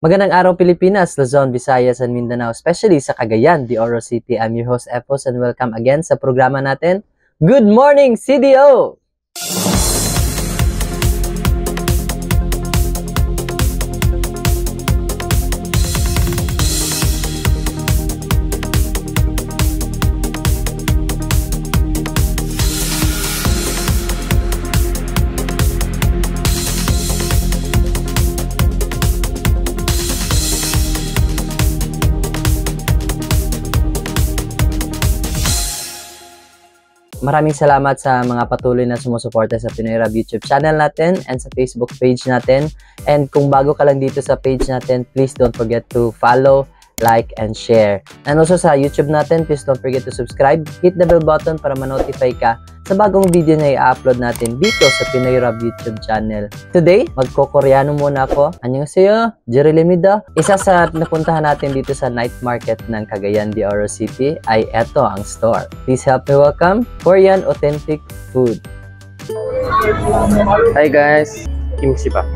Magandang araw Pilipinas, Luzon, Visayas, and Mindanao, especially sa Cagayan de Oro City. I'm your host, Epos, and welcome again sa programa natin, Good Morning CDO! Maraming salamat sa mga patuloy na sumusuporta sa Pinoy Rab YouTube channel natin and sa Facebook page natin. And kung bago ka lang dito sa page natin, please don't forget to follow, like, and share. And also sa YouTube natin, please don't forget to subscribe, hit the bell button para ma-notify ka sa bagong video na i-upload natin dito sa Pinoy Rab YouTube channel. Today, magko-Koreano muna ako. Annyeonghaseyo, Jerelemida. Isa sa napuntahan natin dito sa night market ng Cagayan de Oro City ay eto ang store. Please help me welcome Korean Authentic Food. Hi guys, kimchi ba?